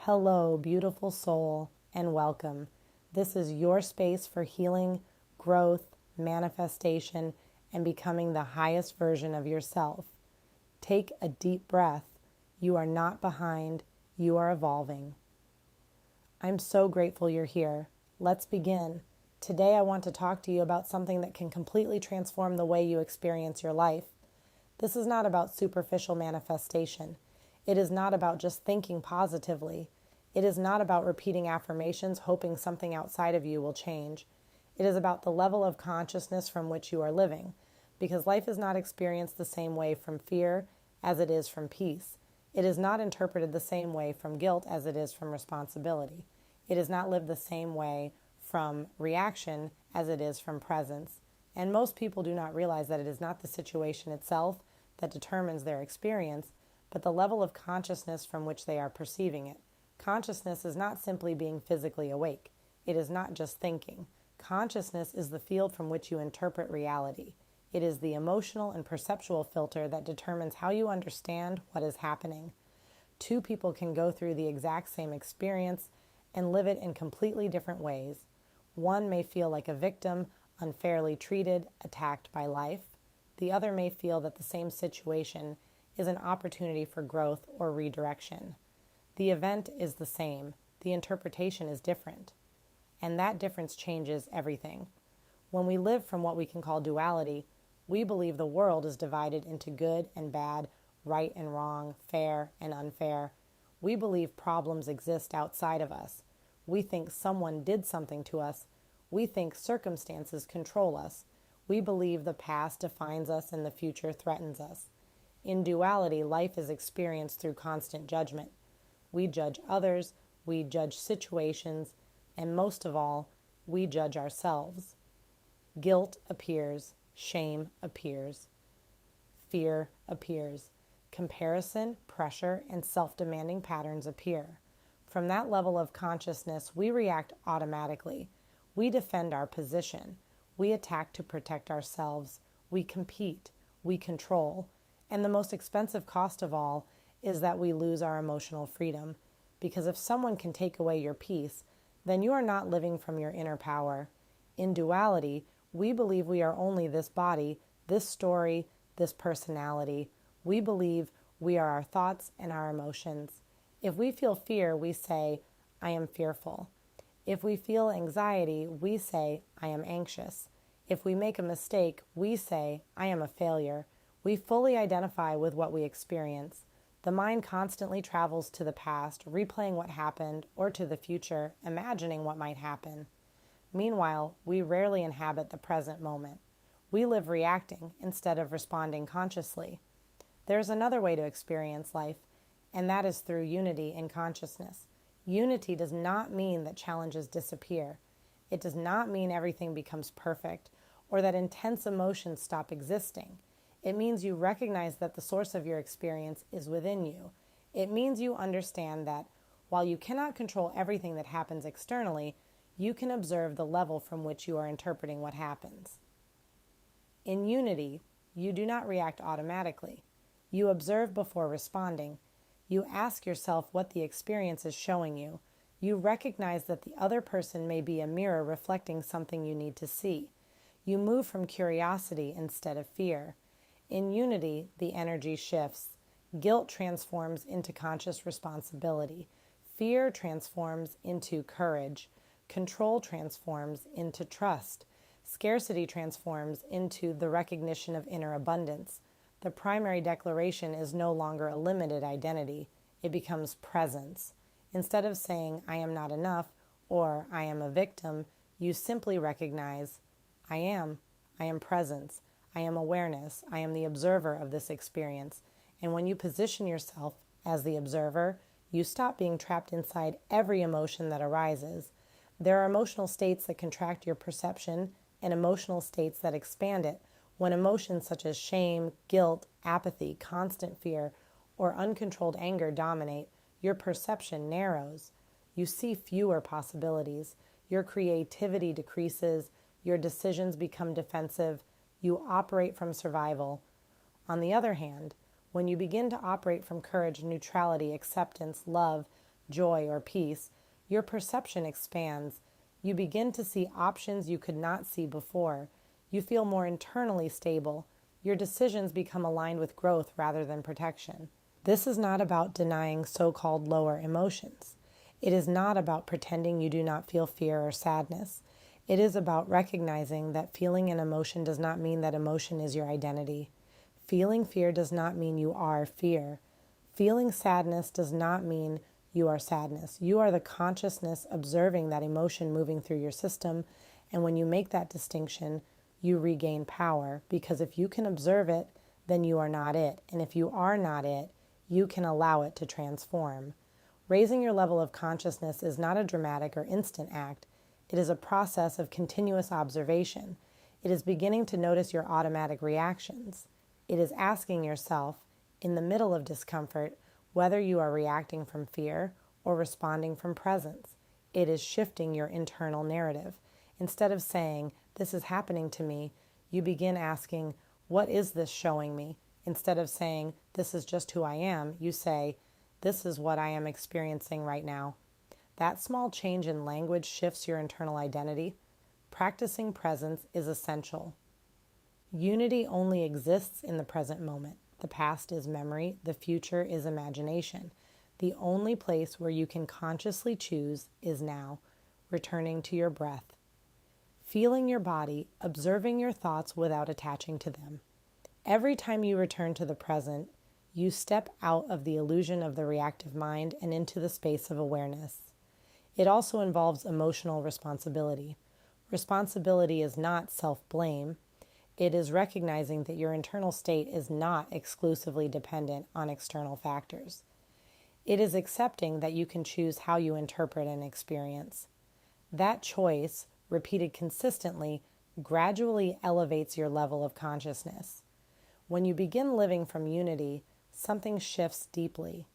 Hello, beautiful soul, and welcome. This is your space for healing, growth, manifestation, and becoming the highest version of yourself. Take a deep breath. You are not behind, you are evolving. I'm so grateful you're here. Let's begin. Today I want to talk to you about something that can completely transform the way you experience your life. This is not about superficial manifestation. It is not about just thinking positively. It is not about repeating affirmations hoping something outside of you will change. It is about the level of consciousness from which you are living, because life is not experienced the same way from fear as it is from peace. It is not interpreted the same way from guilt as it is from responsibility. It is not lived the same way from reaction as it is from presence. And most people do not realize that it is not the situation itself that determines their experience, but the level of consciousness from which they are perceiving it. Consciousness is not simply being physically awake. It is not just thinking. Consciousness is the field from which you interpret reality. It is the emotional and perceptual filter that determines how you understand what is happening. Two people can go through the exact same experience and live it in completely different ways. One may feel like a victim, unfairly treated, attacked by life. The other may feel that the same situation is an opportunity for growth or redirection. The event is the same. The interpretation is different. And that difference changes everything. When we live from what we can call duality, we believe the world is divided into good and bad, right and wrong, fair and unfair. We believe problems exist outside of us. We think someone did something to us. We think circumstances control us. We believe the past defines us and the future threatens us. In duality, life is experienced through constant judgment. We judge others, we judge situations, and most of all, we judge ourselves. Guilt appears, shame appears, fear appears. Comparison, pressure, and self-demanding patterns appear. From that level of consciousness, we react automatically. We defend our position. We attack to protect ourselves. We compete. We control. And the most expensive cost of all is that we lose our emotional freedom. Because if someone can take away your peace, then you are not living from your inner power. In duality, we believe we are only this body, this story, this personality. We believe we are our thoughts and our emotions. If we feel fear, we say, I am fearful. If we feel anxiety, we say, I am anxious. If we make a mistake, we say, I am a failure. We fully identify with what we experience. The mind constantly travels to the past, replaying what happened, or to the future, imagining what might happen. Meanwhile, we rarely inhabit the present moment. We live reacting instead of responding consciously. There is another way to experience life, and that is through unity in consciousness. Unity does not mean that challenges disappear. It does not mean everything becomes perfect, or that intense emotions stop existing. It means you recognize that the source of your experience is within you. It means you understand that while you cannot control everything that happens externally, you can observe the level from which you are interpreting what happens. In unity, you do not react automatically. You observe before responding. You ask yourself what the experience is showing you. You recognize that the other person may be a mirror reflecting something you need to see. You move from curiosity instead of fear. In unity, the energy shifts. Guilt transforms into conscious responsibility. Fear transforms into courage. Control transforms into trust. Scarcity transforms into the recognition of inner abundance. The primary declaration is no longer a limited identity. It becomes presence. Instead of saying, I am not enough, or I am a victim, you simply recognize, I am presence. I am awareness. I am the observer of this experience. And when you position yourself as the observer, you stop being trapped inside every emotion that arises. There are emotional states that contract your perception and emotional states that expand it. When emotions such as shame, guilt, apathy, constant fear, or uncontrolled anger dominate, your perception narrows. You see fewer possibilities. Your creativity decreases. Your decisions become defensive. You operate from survival. On the other hand, when you begin to operate from courage, neutrality, acceptance, love, joy, or peace, your perception expands. You begin to see options you could not see before. You feel more internally stable. Your decisions become aligned with growth rather than protection. This is not about denying so-called lower emotions. It is not about pretending you do not feel fear or sadness. It is about recognizing that feeling an emotion does not mean that emotion is your identity. Feeling fear does not mean you are fear. Feeling sadness does not mean you are sadness. You are the consciousness observing that emotion moving through your system, and when you make that distinction, you regain power, because if you can observe it, then you are not it, and if you are not it, you can allow it to transform. Raising your level of consciousness is not a dramatic or instant act. It is a process of continuous observation. It is beginning to notice your automatic reactions. It is asking yourself, in the middle of discomfort, whether you are reacting from fear or responding from presence. It is shifting your internal narrative. Instead of saying, "This is happening to me," you begin asking, "What is this showing me?" Instead of saying, "This is just who I am," you say, "This is what I am experiencing right now." That small change in language shifts your internal identity. Practicing presence is essential. Unity only exists in the present moment. The past is memory. The future is imagination. The only place where you can consciously choose is now, returning to your breath. Feeling your body, observing your thoughts without attaching to them. Every time you return to the present, you step out of the illusion of the reactive mind and into the space of awareness. It also involves emotional responsibility. Responsibility is not self-blame. It is recognizing that your internal state is not exclusively dependent on external factors. It is accepting that you can choose how you interpret an experience. That choice, repeated consistently, gradually elevates your level of consciousness. When you begin living from unity, something shifts deeply.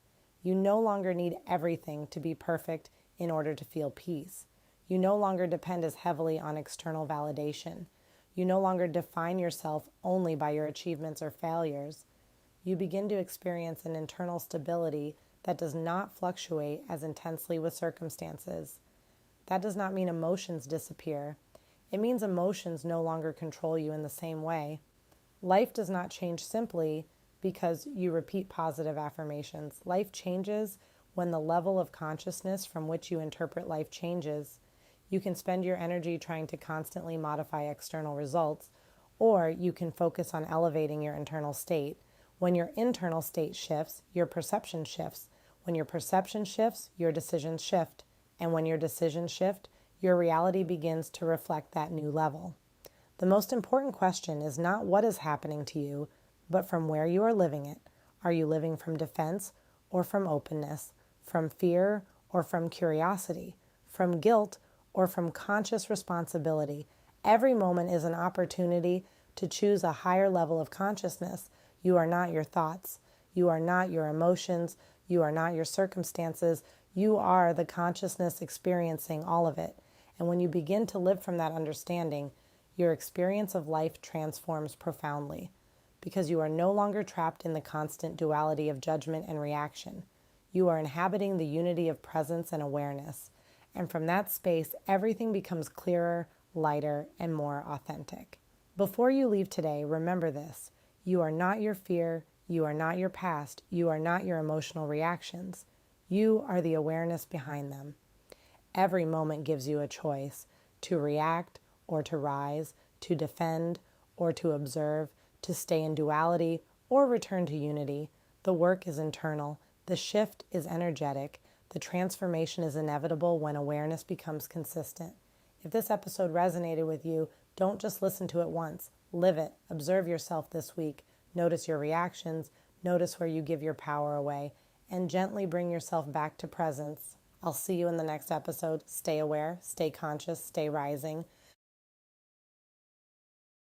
You no longer need everything to be perfect in order to feel peace. You no longer depend as heavily on external validation. You no longer define yourself only by your achievements or failures. You begin to experience an internal stability that does not fluctuate as intensely with circumstances. That does not mean emotions disappear. It means emotions no longer control you in the same way. Life does not change simply because you repeat positive affirmations. Life changes when the level of consciousness from which you interpret life changes. You can spend your energy trying to constantly modify external results, or you can focus on elevating your internal state. When your internal state shifts, your perception shifts. When your perception shifts, your decisions shift. And when your decisions shift, your reality begins to reflect that new level. The most important question is not what is happening to you, but from where you are living it. Are you living from defense or from openness? From fear or from curiosity? From guilt or from conscious responsibility? Every moment is an opportunity to choose a higher level of consciousness. You are not your thoughts. You are not your emotions. You are not your circumstances. You are the consciousness experiencing all of it. And when you begin to live from that understanding, your experience of life transforms profoundly, because you are no longer trapped in the constant duality of judgment and reaction. You are inhabiting the unity of presence and awareness. And from that space, everything becomes clearer, lighter, and more authentic. Before you leave today, remember this. You are not your fear. You are not your past. You are not your emotional reactions. You are the awareness behind them. Every moment gives you a choice to react or to rise, to defend or to observe, to stay in duality or return to unity. The work is internal. The shift is energetic. The transformation is inevitable when awareness becomes consistent. If this episode resonated with you, don't just listen to it once. Live it. Observe yourself this week. Notice your reactions. Notice where you give your power away. And gently bring yourself back to presence. I'll see you in the next episode. Stay aware, stay conscious, stay rising.